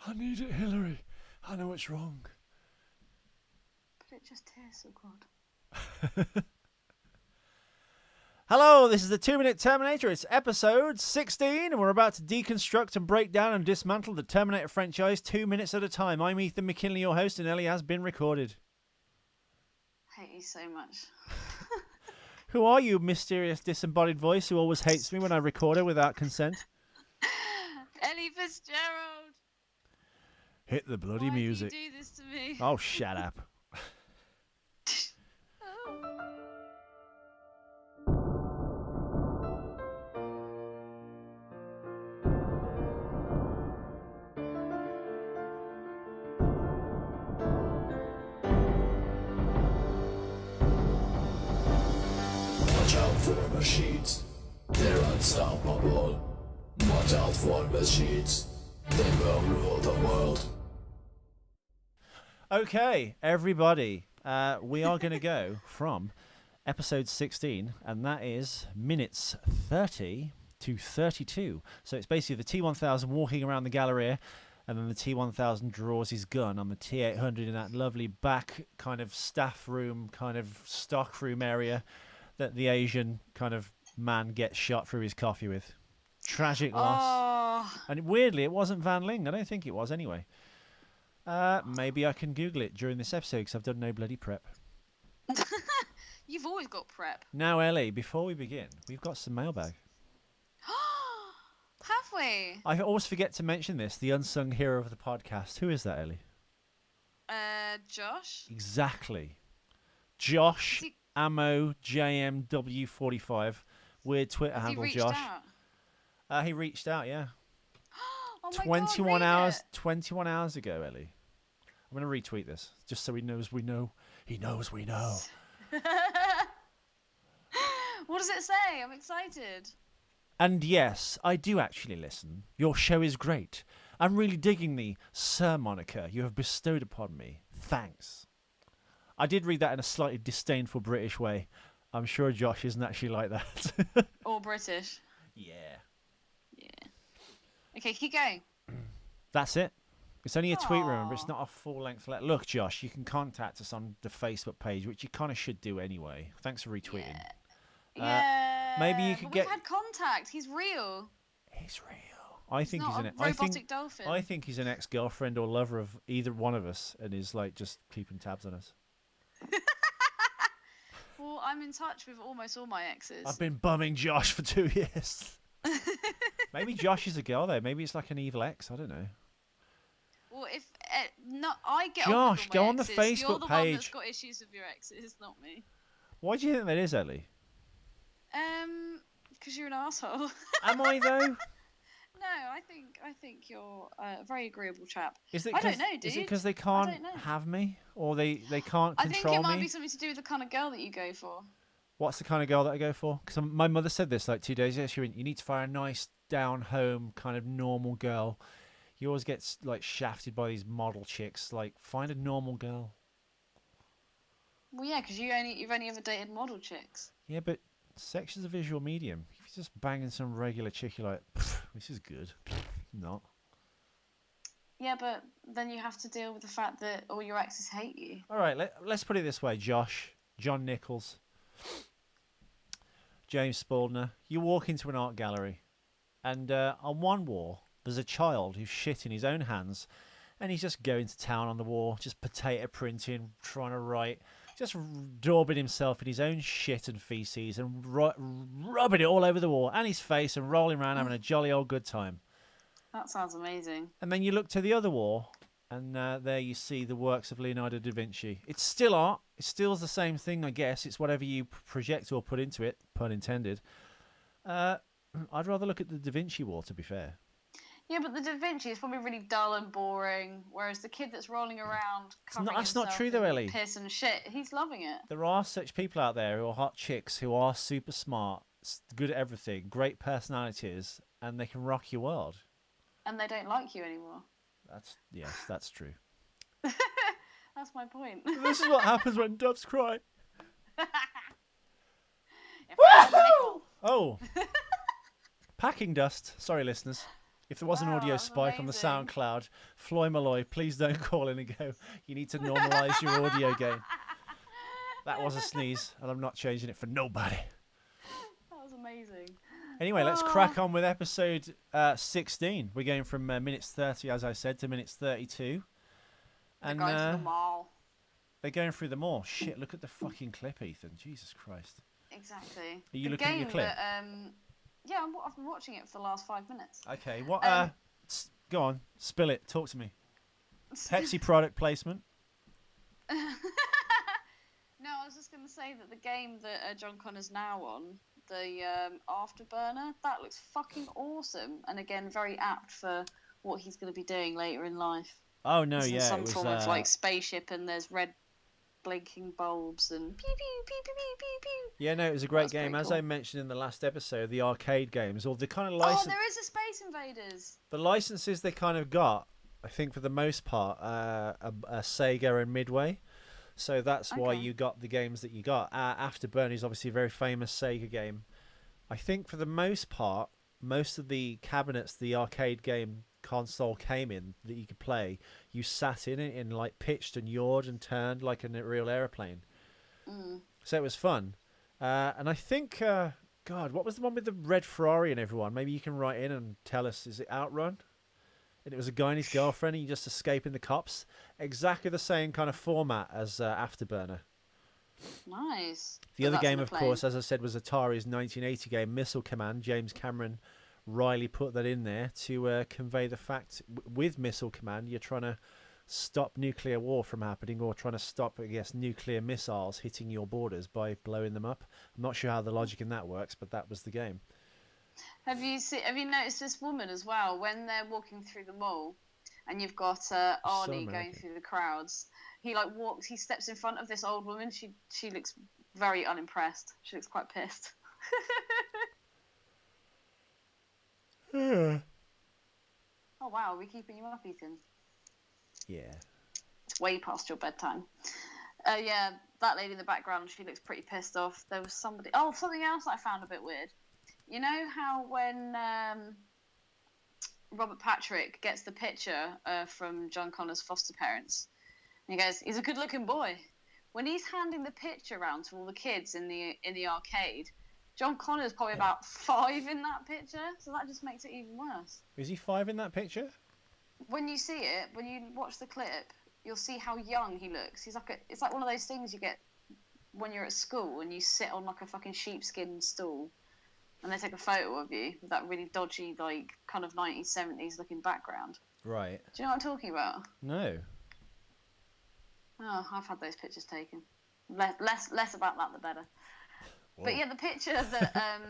I need it, Hillary. I know it's wrong. But it just tastes so good. Hello, this is the 2-Minute Terminator. It's episode 16, and we're about to deconstruct and break down and dismantle the Terminator franchise 2 minutes at a time. I'm Ethan McKinley, your host, and Ellie has been recorded. I hate you so much. Who are you, mysterious disembodied voice who always hates me when I record her without consent? Ellie Fitzgerald! Hit the bloody music. Why do you do this to me? Oh, shut up. Watch out for machines, they're unstoppable. Watch out for machines, they will rule the world. Okay, everybody, we are going to go from episode 16, and that is minutes 30 to 32. So it's basically the T-1000 walking around the Galleria, and then the T-1000 draws his gun on the T-800 in that lovely back kind of staff room, kind of stock room area that the Asian kind of man gets shot through his coffee with. Tragic loss. Oh. And weirdly, it wasn't Van Ling. I don't think it was anyway. Maybe I can Google it during this episode because I've done no bloody prep. You've always got prep. Now, Ellie, before we begin, we've got some mailbag. Have we? I always forget to mention this, the unsung hero of the podcast. Who is that, Ellie? Josh? Exactly. Josh Has he- Ammo JMW45. Weird Twitter Has he handle, reached Josh. out? He reached out, yeah. Oh my 21 God, hours. read it. 21 hours ago, Ellie. I'm going to retweet this just so he knows we know. He knows we know. What does it say? I'm excited. And yes, I do actually listen. Your show is great. I'm really digging the Sir moniker you have bestowed upon me. Thanks. I did read that in a slightly disdainful British way. I'm sure Josh isn't actually like that. Or British. Yeah. Yeah. Okay, keep going. That's it. It's only a tweet, Aw. remember. It's not a full-length letter. Look, Josh, you can contact us on the Facebook page, which you kind of should do anyway. Thanks for retweeting. Yeah. maybe you could but get- We've had contact. He's real. He's real. I think Not he's a an. robotic dolphin. I think he's an ex-girlfriend or lover of either one of us, and is like just keeping tabs on us. Well, I'm in touch with almost all my exes. I've been bumming Josh for 2 years. Maybe Josh is a girl though. Maybe it's like an evil ex. I don't know. Well, if not, I get Josh, on with all go my on the exes. Facebook You're the one page. that's got issues with your exes, not me. Why do you think that is, Ellie? Because you're an asshole. Am I though? No, I think you're a very agreeable chap. Is it? I don't know, dude. Is it because they I can't don't know. have me, or they can't I think control it might me? be something to do with the kind of girl that you go for. What's the kind of girl that I go for? Because my mother said this like 2 days ago. She went, "You need to find a nice, down-home, kind of normal girl. You always get like shafted by these model chicks. Like, find a normal girl." Well, yeah, because you've only ever dated model chicks. Yeah, but sex is a visual medium. If you're just banging some regular chick, you're like, "This is good." Not. Yeah, but then you have to deal with the fact that all your exes hate you. All right, let's put it this way, Josh, John Nichols, James Spaldner. You walk into an art gallery, and on one wall, there's a child who's shit in his own hands, and he's just going to town on the wall, just potato printing, trying to write, just daubing himself in his own shit and feces, and rubbing it all over the wall and his face, and rolling around having a jolly old good time. That sounds amazing. And then you look to the other wall, and there you see the works of Leonardo da Vinci. It's still art. It's still the same thing, I guess. It's whatever you project or put into it, pun intended. I'd rather look at the Da Vinci wall, to be fair. Yeah, but the Da Vinci is probably really dull and boring, whereas the kid that's rolling around covering that's not himself true though, in Ellie. piss and shit, he's loving it. There are such people out there who are hot chicks, who are super smart, good at everything, great personalities, and they can rock your world. And they don't like you anymore. That's true. That's my point. This is what happens when doves cry. If I had a nickel. Oh, packing dust. Sorry, listeners. If there was an Wow, audio that's spike on the amazing. SoundCloud, Floy Malloy, please don't call in and go, you need to normalise your audio game. That was a sneeze, and I'm not changing it for nobody. That was amazing. Anyway, let's crack on with episode 16. We're going from minutes 30, as I said, to minutes 32. They're going to the mall. They're going through the mall. Shit, look at the fucking clip, Ethan. Jesus Christ. Exactly. Are you the looking at your game clip? That, yeah, I've been watching it for the last 5 minutes. Okay, what? Go on, spill it. Talk to me. Pepsi product placement. No, I was just going to say that the game that John Connor's now on, the Afterburner, that looks fucking awesome. And again, very apt for what he's going to be doing later in life. Oh, no, It's in yeah. some It was, form of like spaceship, and there's red blinking bulbs and pew pew pew pew pew pew pew. yeah, no, it was a great That's game. pretty As cool. I mentioned in the last episode, the arcade games, or the kind of Oh, license, there is a Space Invaders. the licenses they kind of got, I think for the most part, a SEGA and Midway. So that's why Okay. you got the games that you got. Afterburner is obviously a very famous Sega game. I think for the most part, most of the cabinets the arcade game console came in that you could play, you sat in it and like pitched and yawed and turned like in a real airplane. So it was fun. And I think, God, what was the one with the red Ferrari and everyone? Maybe you can write in and tell us, is it Outrun? And it was a guy and his girlfriend, and you just escaping the cops. Exactly the same kind of format as Afterburner. Nice. The But other that's game, on the of plane. course, as I said, was Atari's 1980 game, Missile Command. James Cameron Riley put that in there to convey the fact with Missile Command, you're trying to stop nuclear war from happening, or trying to stop, I guess, nuclear missiles hitting your borders by blowing them up. I'm not sure how the logic in that works, but that was the game. Have you noticed this woman as well when they're walking through the mall, and you've got Arnie going American. through the crowds? He he steps in front of this old woman. She looks very unimpressed. She looks quite pissed. Yeah. Oh wow, are we keeping you up, Ethan? Yeah. It's way past your bedtime. Yeah, that lady in the background, she looks pretty pissed off. There was something else I found a bit weird. You know how when Robert Patrick gets the picture from John Connor's foster parents, and he goes, "He's a good-looking boy." When he's handing the picture around to all the kids in the arcade, John Connor's probably about 5 in that picture, so that just makes it even worse. Is he 5 in that picture? When you see it, when you watch the clip, you'll see how young he looks. It's like one of those things you get when you're at school and you sit on like a fucking sheepskin stool, and they take a photo of you with that really dodgy, like, kind of 1970s looking background. Right. Do you know what I'm talking about? No. Oh, I've had those pictures taken. Less about that, the better. Whoa. But yeah, the picture that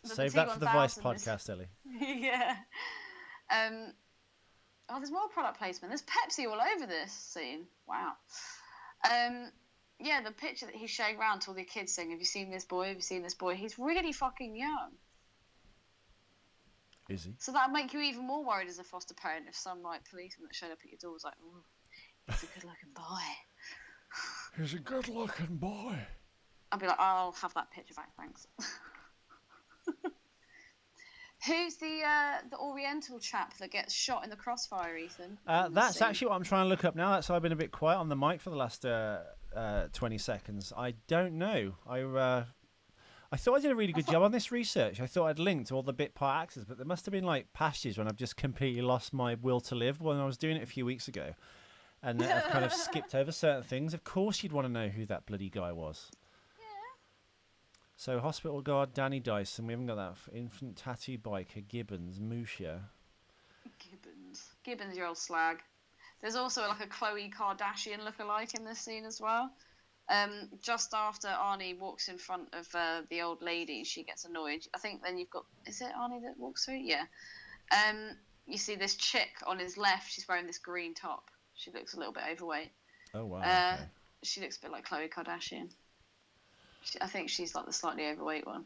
Save that for the Vice T1000 is- podcast, Ellie. Yeah. Oh, there's more product placement. There's Pepsi all over this scene. Wow. Yeah, the picture that he's showing around to all the kids saying, "Have you seen this boy? Have you seen this boy?" He's really fucking young. Is he? So that'd make you even more worried as a foster parent if some like policeman that showed up at your door was like, "Ooh, he's a good-looking boy." He's a good-looking boy. I'd be like, "I'll have that picture back, thanks." Who's the Oriental chap that gets shot in the crossfire, Ethan? That's actually what I'm trying to look up now. That's why I've been a bit quiet on the mic for the last 20 seconds. I don't know. I thought I did a really good job on this research. I thought I'd linked all the bit part actors, but there must have been like passages when I've just completely lost my will to live when I was doing it a few weeks ago. And I've kind of skipped over certain things. Of course you'd want to know who that bloody guy was. So, hospital guard Danny Dyson. We haven't got that. Infant tattoo biker Gibbons, Musha. Gibbons, your old slag. There's also like a Khloe Kardashian lookalike in this scene as well. Just after Arnie walks in front of the old lady, she gets annoyed. I think then you've got, is it Arnie that walks through? Yeah. You see this chick on his left. She's wearing this green top. She looks a little bit overweight. Oh wow. Okay. She looks a bit like Khloe Kardashian. I think she's like the slightly overweight one.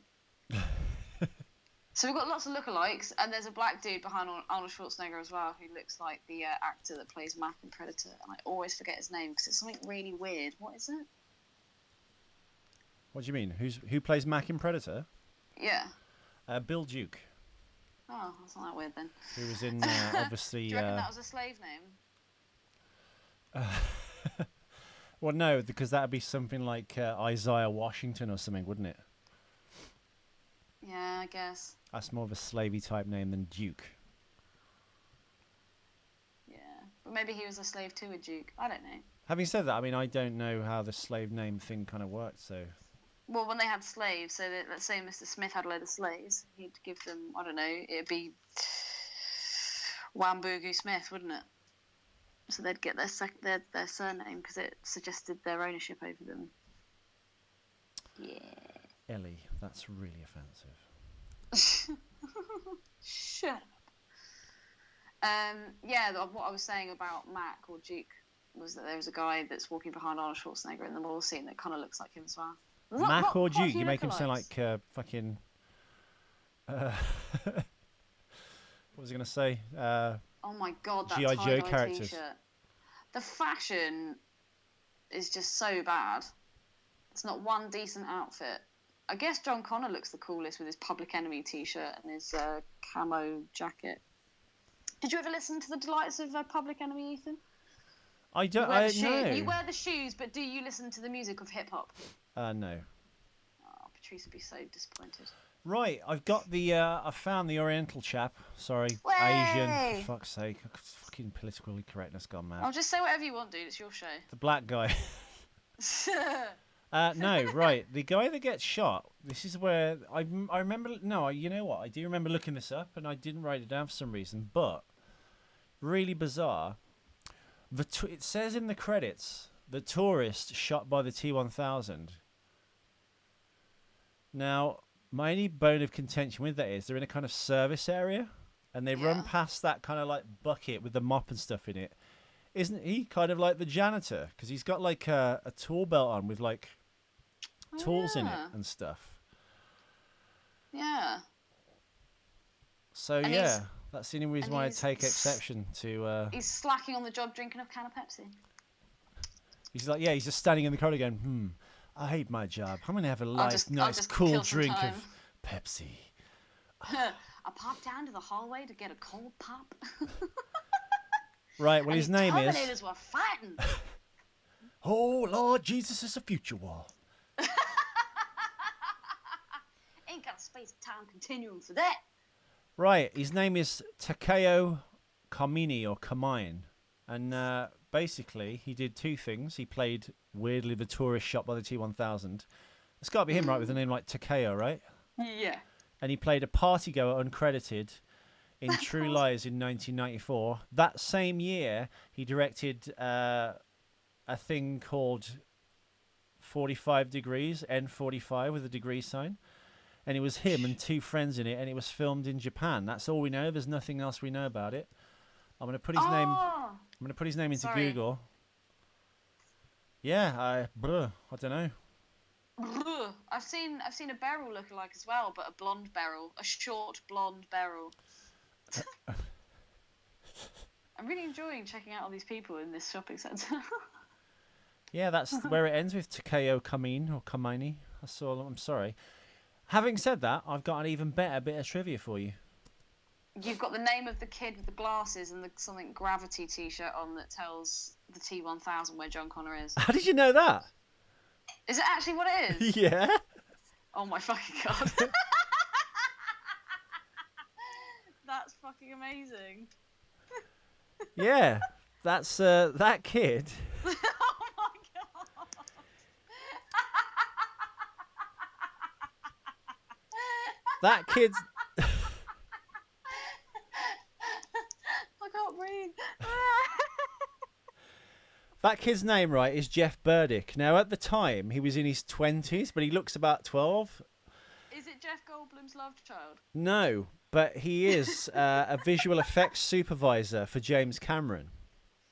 So we've got lots of lookalikes, and there's a black dude behind Arnold Schwarzenegger as well, who looks like the actor that plays Mac in Predator, and I always forget his name because it's something really weird. What is it? What do you mean? Who plays Mac in Predator? Yeah. Bill Duke. Oh, that's not that weird then. He was in, obviously... Do you reckon that was a slave name? Well, no, because that would be something like Isaiah Washington or something, wouldn't it? Yeah, I guess. That's more of a slavey type name than Duke. Yeah, but maybe he was a slave to a duke. I don't know. Having said that, I mean, I don't know how the slave name thing kind of worked, so... Well, when they had slaves, so that, let's say Mr. Smith had a load of slaves, he'd give them, I don't know, it'd be Wambugu Smith, wouldn't it? So they'd get their surname because it suggested their ownership over them. Yeah. Ellie, that's really offensive. Shut up. Yeah, what I was saying about Mac or Duke was that there was a guy that's walking behind Arnold Schwarzenegger in the mall scene that kind of looks like him as well. Mac or Duke? You make him sound like fucking... what was I going to say? Oh my god, that G.I. Joe tie-dye characters. T-shirt. The fashion is just so bad. It's not one decent outfit. I guess John Connor looks the coolest with his Public Enemy T-shirt and his camo jacket. Did you ever listen to the delights of Public Enemy, Ethan? I don't. No. You wear the shoes, but do you listen to the music of hip hop? No. Oh, Patrice would be so disappointed. Right, I've got the. I found the Oriental chap. Sorry, Way! Asian. For fuck's sake, fucking political correctness gone mad. I'll just say whatever you want, dude. It's your show. The black guy. No, right. The guy that gets shot. This is where I remember. No, you know what? I do remember looking this up, and I didn't write it down for some reason. But really bizarre. It says in the credits, the tourist shot by the T-1000. Now, my only bone of contention with that is they're in a kind of service area, and they run past that kind of like bucket with the mop and stuff in it. Isn't he kind of like the janitor? Because he's got like a tool belt on with like tools in it and stuff. Yeah. So and yeah, that's the only reason why I take exception to... He's slacking on the job drinking a can of Pepsi. He's like, yeah, he's just standing in the corridor going, I hate my job. I'm going to have a nice cool drink of Pepsi. I popped down to the hallway to get a cold pop. Right, well, his name is... Terminators were fighting. Oh, Lord Jesus, it's a future war. Ain't got a space-time continuum for that. Right, his name is Takao Komine or Komine. And basically, he did two things. He played, weirdly, the tourist shot by the T-1000. It's got to be him, right, with a name like Takao, right? Yeah. And he played a partygoer uncredited in True Lies in 1994. That same year, he directed a thing called 45 Degrees, N45 with a degree sign. And it was him and two friends in it, and it was filmed in Japan. That's all we know. There's nothing else we know about it. I'm gonna put his name. I'm gonna put his name into Google. Yeah, I don't know. I've seen a Beryl lookalike as well, but a blonde Beryl, a short blonde Beryl. I'm really enjoying checking out all these people in this shopping centre. Yeah, that's where it ends with Takao Komine or Komine. That's all. I'm sorry. Having said that, I've got an even better bit of trivia for you. You've got the name of the kid with the glasses and the something Gravity T-shirt on that tells the T-1000 where John Connor is. How did you know that? Is it actually what it is? Yeah. Oh my fucking god. That's fucking amazing. Yeah, that's that kid. Oh my god. That kid's... I can't breathe. That kid's name, right, is Geoff Burdick. Now, at the time, he was in his 20s, but he looks about 12. Is it Jeff Goldblum's love child? No, but he is a visual effects supervisor for James Cameron.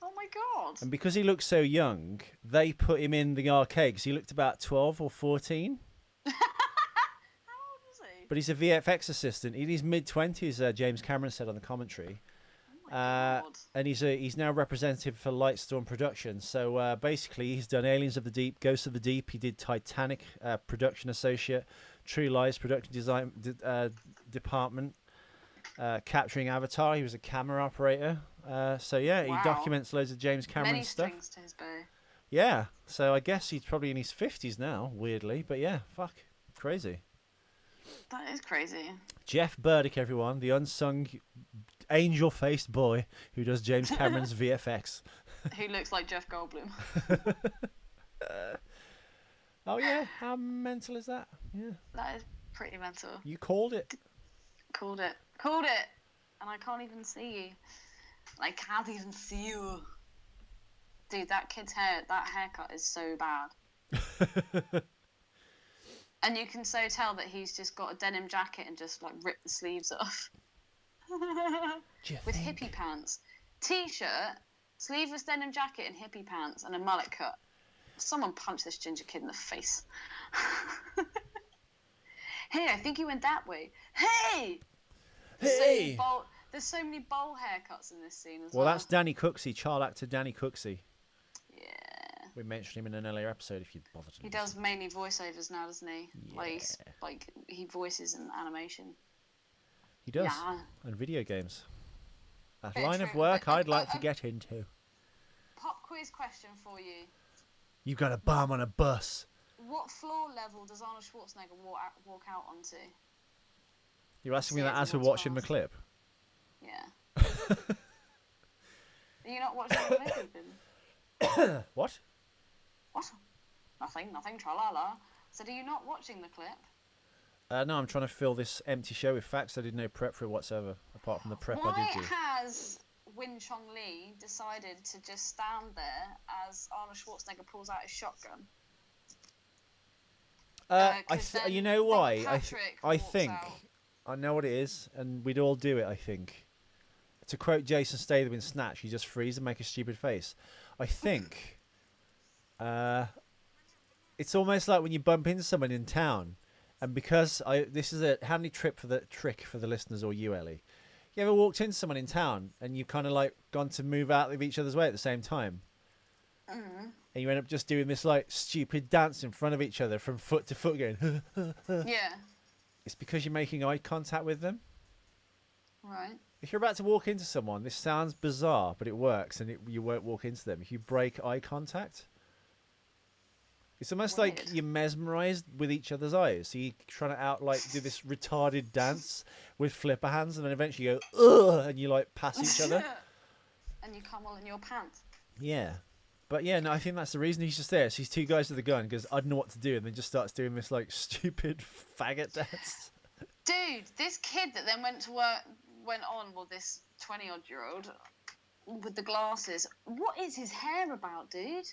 Oh my god. And because he looks so young, they put him in the arcade because he looked about 12 or 14. How old was he? But he's a VFX assistant. In his mid-20s, James Cameron said on the commentary. God. And he's now representative for Lightstorm Productions. So basically, he's done Aliens of the Deep, Ghosts of the Deep. He did Titanic, production associate, True Lies, production design department. capturing Avatar. He was a camera operator. So yeah, he Wow. documents loads of James Cameron Many stuff. strings to his bow. Yeah, so I guess he's probably in his 50s now, weirdly. But yeah, fuck, crazy. That is crazy. Geoff Burdick, everyone, the unsung angel-faced boy who does James Cameron's VFX. Who looks like Jeff Goldblum. Oh yeah, how mental is that? Yeah, That is pretty mental. you called it. Called it. Called it! And I can't even see you. I can't even see you. Dude, that kid's haircut is so bad. And you can so tell that he's just got a denim jacket and just like ripped the sleeves off. With hippie pants. T-shirt, sleeveless denim jacket and hippie pants and a mullet cut. Someone punch this ginger kid in the face. Hey, I think you went that way. Hey! Hey! There's so many bowl haircuts in this scene as Well, well. that's Danny Cooksey, child actor Danny Cooksey. Yeah. We mentioned him in an earlier episode if you'd bothered to He listen. does mainly voiceovers now, doesn't he? Like he voices in animation. He does. Yeah. And video games. A Very line of true. work I'd like to get into. Pop quiz question for you. You've got a bum on a bus. What floor level does Arnold Schwarzenegger walk out onto? You're asking me See that as we're everyone's watching the past. clip? Yeah. Are you not watching the clip, Ethan? What? What? Nothing, tra-la-la. So, are you not watching the clip? No, I'm trying to fill this empty show with facts. I did no prep for it whatsoever, apart from the prep I Why did do. has Win Chong Lee decided to just stand there as Arnold Schwarzenegger pulls out his shotgun? You know why? Robert Patrick I walks think out. I know what it is, and we'd all do it. I think, to quote Jason Statham in Snatch, "You just freeze and make a stupid face." I think, it's almost like when you bump into someone in town, and because this is a handy trick for the listeners or you, Ellie. You ever walked into someone in town and you've kind of like gone to move out of each other's way at the same time? And you end up just doing this like stupid dance in front of each other from foot to foot going, Yeah. It's because you're making eye contact with them. Right. If you're about to walk into someone, this sounds bizarre, but it works and you won't walk into them. If you break eye contact, it's almost like Weird. you're mesmerized with each other's eyes. So you're trying to do this retarded dance with flipper hands and then eventually you go, ugh, and you like pass each other. And you come all in your pants. Yeah. But yeah, no, I think that's the reason he's just there. So these two guys with the gun because I don't know what to do, and then just starts doing this like stupid faggot dance. Dude, this kid that then went on, well, this 20-odd-year-old with the glasses. What is his hair about, dude?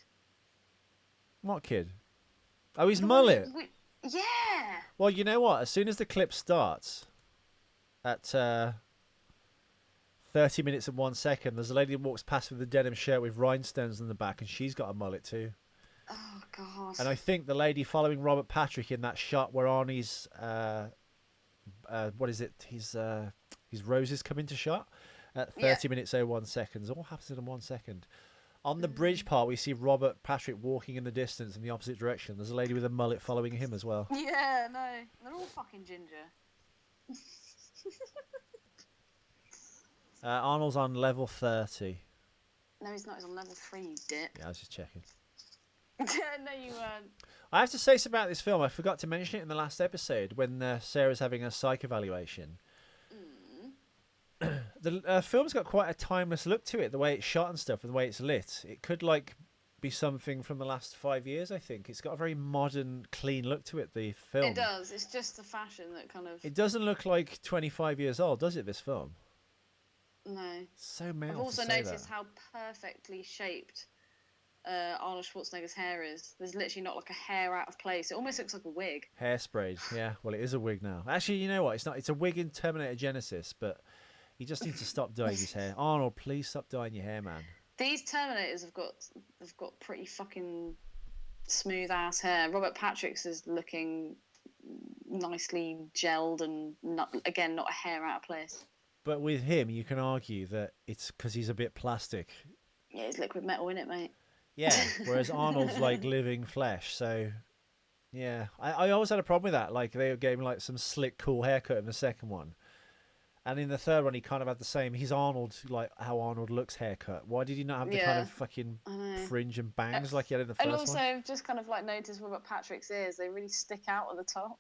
What kid? Oh, his The one mullet. yeah. Well, you know what? As soon as the clip starts, at 30 minutes and 1 second, there's a lady that walks past with a denim shirt with rhinestones in the back, and she's got a mullet too. Oh, God. And I think the lady following Robert Patrick in that shot where Arnie's, what is it? His roses come into shot at 30 minutes 01 seconds. What happens in 1 second? On the bridge part, we see Robert Patrick walking in the distance in the opposite direction. There's a lady with a mullet following him as well. Yeah, no. They're all fucking ginger. Arnold's on level 30. No, he's not. He's on level 3, you dip. Yeah, I was just checking. No, you weren't. I have to say something about this film. I forgot to mention it in the last episode when Sarah's having a psych evaluation. The film's got quite a timeless look to it, the way it's shot and stuff, and the way it's lit. It could be something from the last 5 years. I think it's got a very modern, clean look to it. The film. It does. It's just the fashion that kind of. It doesn't look like 25 years old, does it? This film. No. So male. I've also to say noticed that. how perfectly shaped Arnold Schwarzenegger's hair is. There's literally not like a hair out of place. It almost looks like a wig. Hairsprayed. Yeah. Well, it is a wig now. Actually, you know what? It's not. It's a wig in Terminator Genesis, but he just needs to stop dyeing his hair. Arnold, please stop dyeing your hair, man. These Terminators have got pretty fucking smooth ass hair. Robert Patrick's is looking nicely gelled and not a hair out of place. But with him, you can argue that it's because he's a bit plastic. Yeah, it's liquid metal, innit, mate? Yeah, whereas Arnold's like living flesh. So, yeah, I always had a problem with that. Like they gave him like some slick, cool haircut in the second one, And in the third one, he kind of had the same. He's Arnold, like how Arnold looks haircut. Why did he not have the kind of fucking fringe and bangs like he had in the first And one? also, I've just kind of like noticed what about Patrick's ears. They really stick out at the top.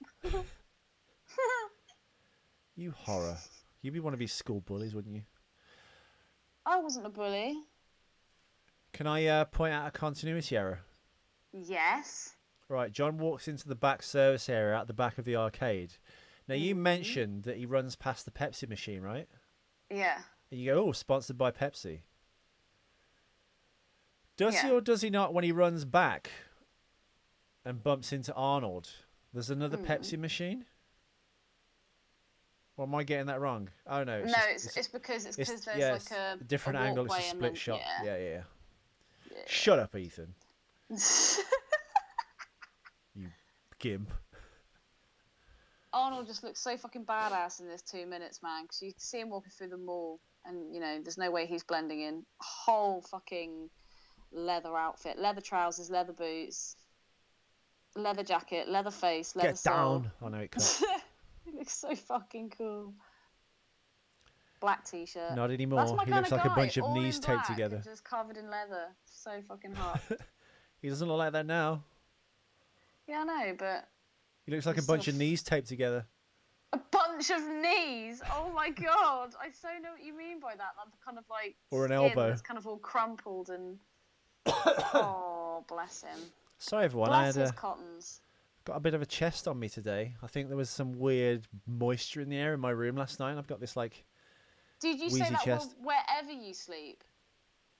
You horror. You'd want to be school bullies, wouldn't you? I wasn't a bully. Can I point out a continuity error? Yes. Right, John walks into the back service area at the back of the arcade. Now, you mentioned that he runs past the Pepsi machine, right? Yeah. And you go, oh, sponsored by Pepsi. Does he or does he not, when he runs back and bumps into Arnold, there's another Pepsi machine? Or am I getting that wrong? Oh, no. It's because there's like a different a angle. It's a walkway split shot. Yeah. Yeah. Shut up, Ethan. You gimp. Arnold just looks so fucking badass in this 2 minutes, man. Because you see him walking through the mall, and there's no way he's blending in. Whole fucking leather outfit, leather trousers, leather boots, leather jacket, leather face, leather Get down. I know it cuts. He looks so fucking cool. Black t-shirt. Not anymore. That's my He kind looks of like a guy, bunch of all knees in taped black together. and just covered in leather. So fucking hot. He doesn't look like that now. Yeah, I know, but He looks like a bunch of knees taped together. a bunch of knees. Oh my god! I so know what you mean by that. Like kind of like Or an skin elbow. that's kind of all crumpled and. Oh, bless him. Sorry, everyone. Bless I his had cottons. got a bit of a chest on me today. I think there was some weird moisture in the air in my room last night. I've got this like. Did you wheezy say that chest. wherever you sleep?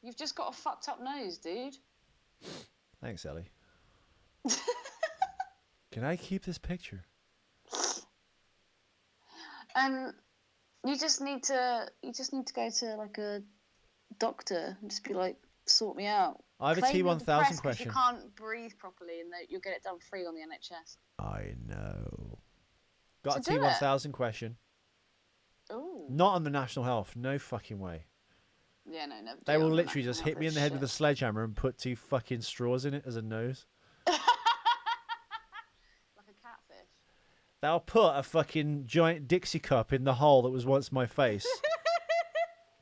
You've just got a fucked up nose, dude. Thanks, Ellie. Can I keep this picture? You just need to go to like a doctor and just be like, sort me out. I have a Claim you're T1000 depressed 'cause question. You can't breathe properly, and that you'll get it done free on the NHS. I know. Got So a do it. T1000 question. Ooh. Not on the National Health. No fucking way. Yeah, no, never. They do it will on the literally just National hit me in Health the head with a shit. sledgehammer and put 2 fucking straws in it as a nose. Like a catfish. They'll put a fucking giant Dixie cup in the hole that was once my face.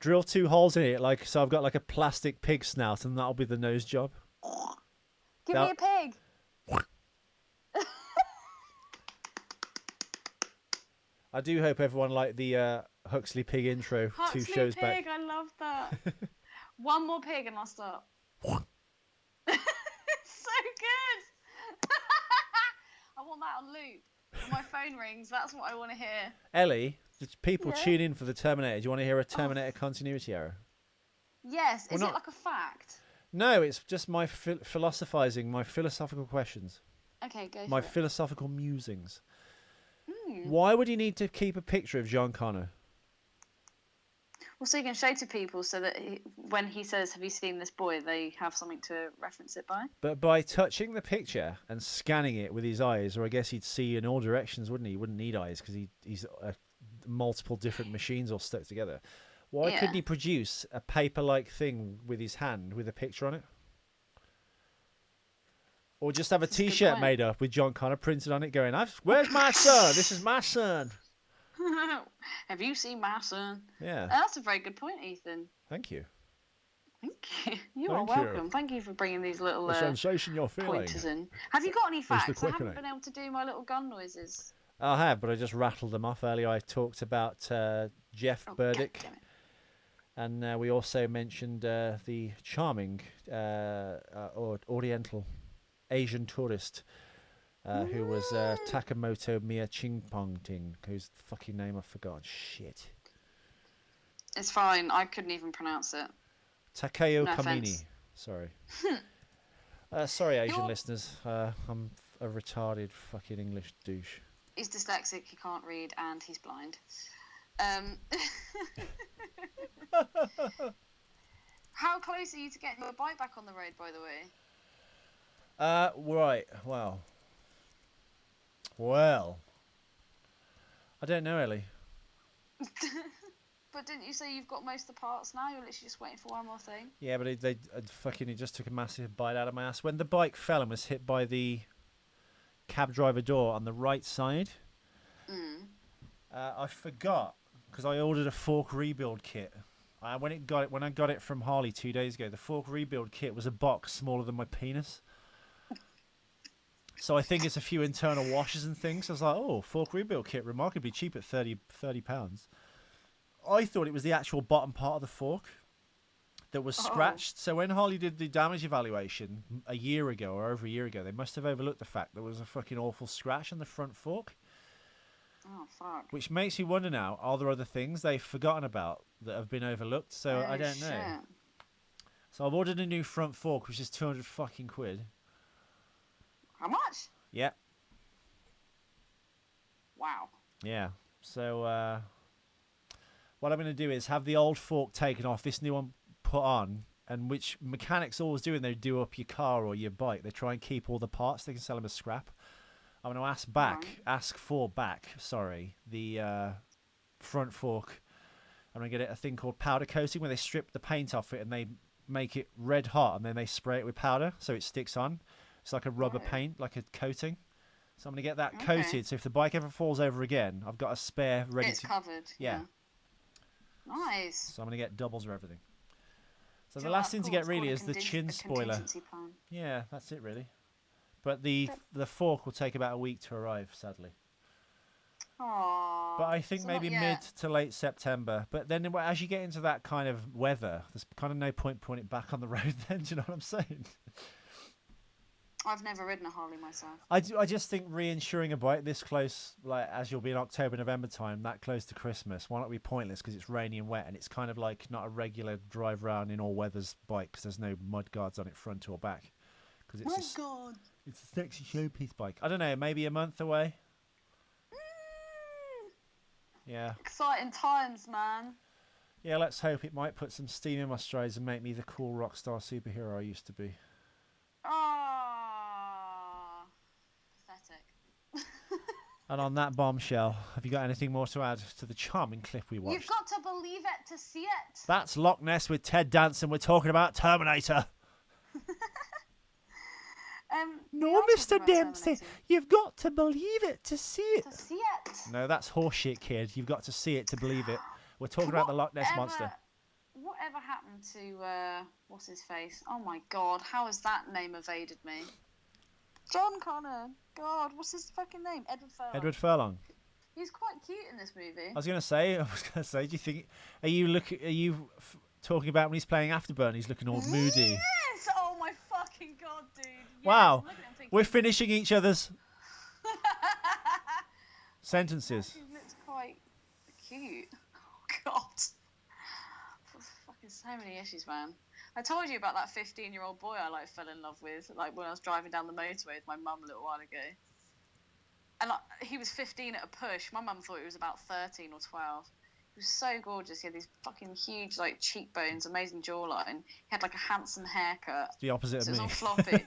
Drill 2 holes in it, so I've got like a plastic pig snout, and that'll be the nose job. Give me a pig. I do hope everyone liked the Huxley pig intro Huxley 2 shows pig, back. I love that. One more pig and I'll stop. It's so good. I want that on loop. When my phone rings, that's what I want to hear. Ellie, people Yeah? tune in for the Terminator. Do you want to hear a Terminator continuity error? Yes. Is not- it like a fact? No, it's just my philosophizing, my philosophical questions, Okay, go my for it. philosophical musings. Hmm. Why would you need to keep a picture of John Connor? Well, so you can show to people so that when he says, "Have you seen this boy?" they have something to reference it by. But by touching the picture and scanning it with his eyes, or I guess he'd see in all directions, wouldn't he? He wouldn't need eyes because he's multiple different machines all stuck together. Why Yeah. couldn't he produce a paper-like thing with his hand with a picture on it? Or just have a That's a good T-shirt point. made up with John Connor printed on it going, where's my son? This is my son. Have you seen my son? Yeah, That's a very good point, Ethan. thank you. Thank you. You are Thank you. welcome. Thank you for bringing these little The sensation you're feeling. pointers in. Have you got any facts? I haven't quickening. been able to do my little gun noises. I have, but I just rattled them off earlier. I talked about Geoff Oh, Burdick. goddammit. And we also mentioned the charming Oriental Asian tourist who was Takamoto Miyachingpongting, whose fucking name I forgot. Shit. It's fine. I couldn't even pronounce it. Takao No Komine. offense. Sorry. Sorry, Asian You're- listeners. I'm a retarded fucking English douche. He's dyslexic. He can't read, and he's blind. How close are you to getting your bike back on the road, by the way? Right. Well. I don't know, Ellie. But didn't you say you've got most of the parts now? You're literally just waiting for one more thing. Yeah, but it just took a massive bite out of my ass. When the bike fell and was hit by the cab driver door on the right side, I forgot because I ordered a fork rebuild kit. When I got it from Harley 2 days ago, the fork rebuild kit was a box smaller than my penis. So I think it's a few internal washers and things. So I was like, oh, fork rebuild kit, remarkably cheap at £30. I thought it was the actual bottom part of the fork that was scratched. So when Harley did the damage evaluation a year ago or over a year ago, they must have overlooked the fact there was a fucking awful scratch on the front fork. Oh, fuck. Which makes me wonder now, are there other things they've forgotten about that have been overlooked? So I don't know. So I've ordered a new front fork, which is 200 fucking quid. How much? Yeah. Wow. Yeah. So what I'm going to do is have the old fork taken off, this new one put on, and which mechanics always do when they do up your car or your bike. They try and keep all the parts. They can sell them as scrap. I'm going to ask for back, the front fork. I'm going to get a thing called powder coating where they strip the paint off it and they make it red hot and then they spray it with powder so it sticks on. It's like a rubber paint, like a coating. So I'm going to get that coated so if the bike ever falls over again, I've got a spare ready It's covered. Yeah. Nice. So I'm going to get doubles or everything. So the last thing to get really is the chin spoiler. Yeah, that's it really. But the fork will take about a week to arrive, sadly. Aww. But I think maybe mid to late September. But then as you get into that kind of weather, there's kind of no point putting it back on the road then. Do you know what I'm saying? I've never ridden a Harley myself. I just think reinsuring a bike this close, like as you'll be in October, November time, that close to Christmas, why not be pointless because it's rainy and wet and it's kind of like not a regular drive around in all weathers bike because there's no mud guards on it front or back. Because it's it's a sexy showpiece bike. I don't know, maybe a month away. Yeah. Exciting times, man. Yeah, let's hope it might put some steam in my strides and make me the cool rock star superhero I used to be. Ah, pathetic. And on that bombshell, have you got anything more to add to the charming clip we watched? You've got to believe it to see it. That's Loch Ness with Ted Danson. We're talking about Terminator. No, Mr. Dempsey, you've got to believe it to see it. To see it. No, that's horseshit, kid. You've got to see it to believe it. We're talking about the Loch Ness Monster. Whatever happened to, what's his face? Oh my god, how has that name evaded me? John Connor. God, what's his fucking name? Edward Furlong. Edward Furlong. He's quite cute in this movie. I was going to say, do you think, are you talking about when he's playing Afterburn, he's looking all moody? Yes! Oh my fucking god, dude. Yes. Wow. Thinking, We're finishing each other's sentences. He looks quite cute. Oh god. Fucking so many issues, man. I told you about that 15-year-old boy I fell in love with, when I was driving down the motorway with my mum a little while ago. And he was 15 at a push. My mum thought he was about 13 or 12. He was so gorgeous. He had these fucking huge cheekbones, amazing jawline. He had a handsome haircut. It's the opposite of me. It was all floppy.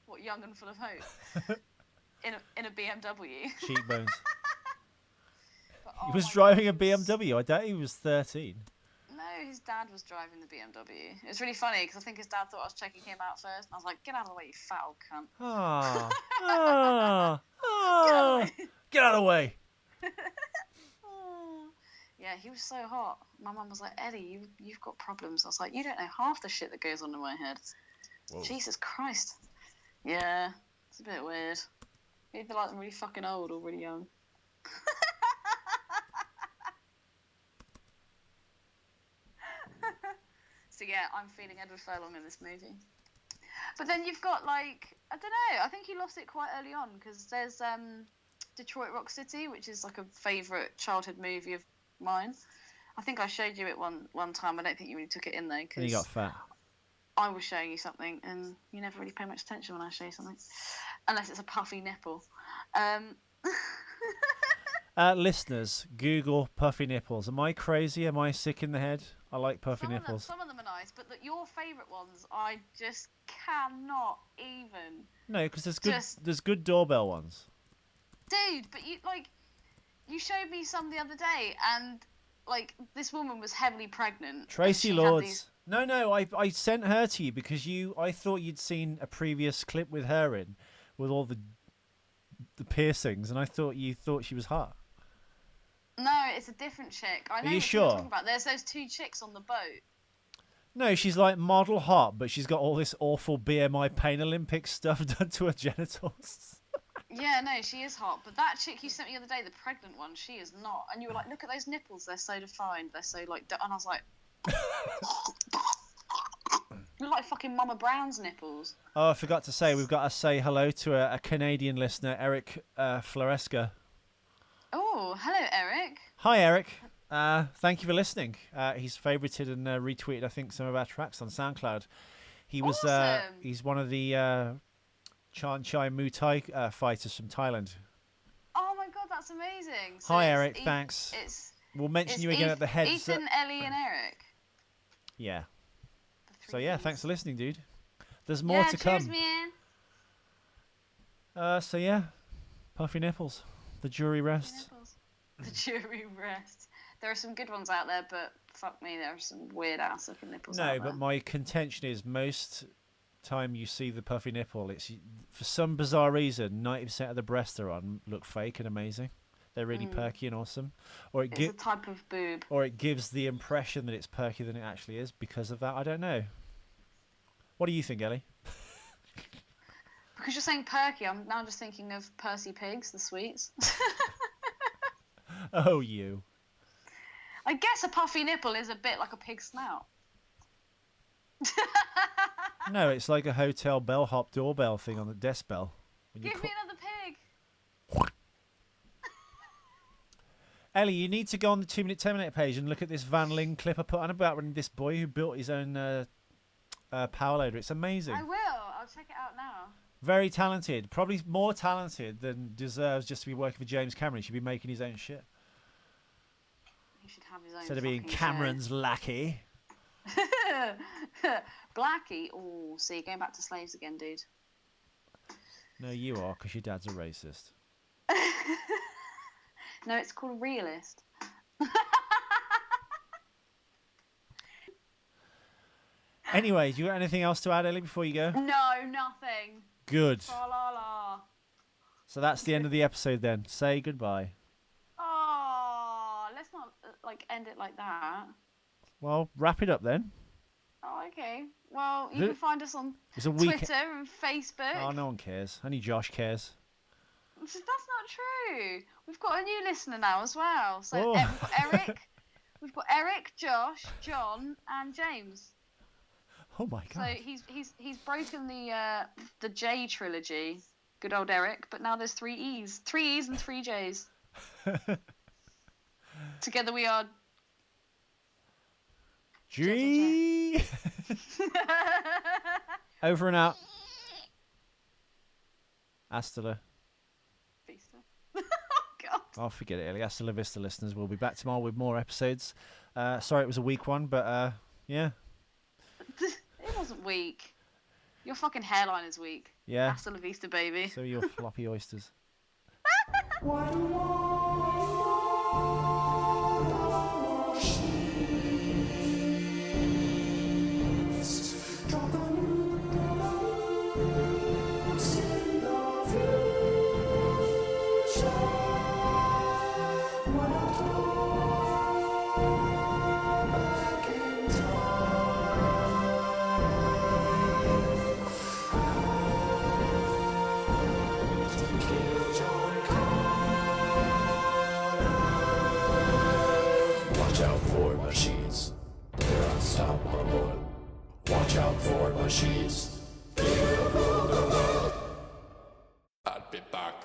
What, young and full of hope? In a BMW. Cheekbones. But, he was driving a BMW. I doubt he was 13. No, his dad was driving the BMW. It was really funny because I think his dad thought I was checking him out first. And I was like, get out of the way, you fat old cunt. Get out of the way. Yeah, he was so hot. My mum was like, Eddie, you've got problems. I was like, you don't know half the shit that goes on in my head. Whoa. Jesus Christ. Yeah, it's a bit weird. Either really fucking old or really young. So yeah, I'm feeling Edward Furlong in this movie. But then you've got I don't know, I think he lost it quite early on because there's Detroit Rock City, which is a favourite childhood movie of mine. I think I showed you it one time. I don't think you really took it in though. And you got fat. I was showing you something and you never really pay much attention when I show you something. Unless it's a puffy nipple. Listeners, Google puffy nipples. Am I crazy? Am I sick in the head? I like puffy nipples. Some of them are nice, but your favourite ones, I just cannot even. No, because there's good doorbell ones. Dude, but you showed me some the other day, and this woman was heavily pregnant. Tracy Lords. No, I sent her to you because I thought you'd seen a previous clip with her in, with all the piercings, and I thought you thought she was hot. No, it's a different chick. I know you what sure? you're talking about. There's those 2 chicks on the boat. No, she's like model hot, but she's got all this awful BMI Pain Olympics stuff done to her genitals. Yeah, no, she is hot. But that chick you sent me the other day, the pregnant one, she is not. And you were like, look at those nipples. They're so defined. They're so like... And I was like... Look like fucking Mama Brown's nipples. Oh, I forgot to say, we've got to say hello to a Canadian listener, Eric Floresca. Oh, hello, Eric. Hi, Eric. Thank you for listening. He's favorited and retweeted, I think, some of our tracks on SoundCloud. He was Awesome. he's one of the Chan Chai Muay Thai fighters from Thailand. Oh my god, that's amazing. So Hi, it's Eric. Thanks. We'll mention it's you again at the head. Ethan, Ellie, and Eric. Yeah. The So three yeah, E's. thanks for listening, dude. There's more to come. Cheers, man. So yeah, puffy nipples. The jury rests. Nipples. The jury rests. There are some good ones out there, but fuck me, there are some weird ass looking nipples out No, there. but my contention is most time you see the puffy nipple, it's for some bizarre reason 90% of the breasts they're on look fake and amazing. They're really perky and awesome, or It's a type of boob. or it gives the impression that it's perkier than it actually is because of that. I don't know. What do you think, Ellie? Because you're saying perky, I'm now just thinking of Percy Pigs, the sweets. Oh, you. I guess a puffy nipple is a bit like a pig snout. No, it's like a hotel bellhop doorbell thing on the desk bell. When you Give me another pig. Ellie, you need to go on the 2 Minute Terminator page and look at this Van Ling clip I put on about this boy who built his own power loader. It's amazing. I will. I'll check it out now. Very talented. Probably more talented than deserves just to be working for James Cameron. He should be making his own shit. He should have his own. Instead of being fucking Cameron's lackey. show. Blackie. Oh, see, going back to slaves again, dude. No, you are, because your dad's a racist. No, it's called realist. Anyway, do you got anything else to add, Ellie, before you go? No, nothing. Good. La la la. So that's the end of the episode then. Say goodbye. Oh, let's not like end it like that. Well, wrap it up then. Oh, okay. Well, you Th- can find us on It's a week. Twitter and Facebook. Oh, no one cares. Only Josh cares. That's not true. We've got a new listener now as well. So Oh. we've got Eric, we've got Eric, Josh, John, and James. Oh my So god. he's broken the J trilogy. Good old Eric. But now there's 3 E's, 3 E's and 3 J's. Together we are. G. Over and out. Hasta la. Vista. Oh God. Oh, forget it, Ellie. Hasta la vista, listeners. We'll be back tomorrow with more episodes. Sorry it was a weak one, but yeah. It wasn't weak. Your fucking hairline is weak. Yeah. Hasta la vista, baby. So are your floppy oysters. Watch out for machines. They're unstoppable. Watch out for machines. They will rule the world. I'll be back.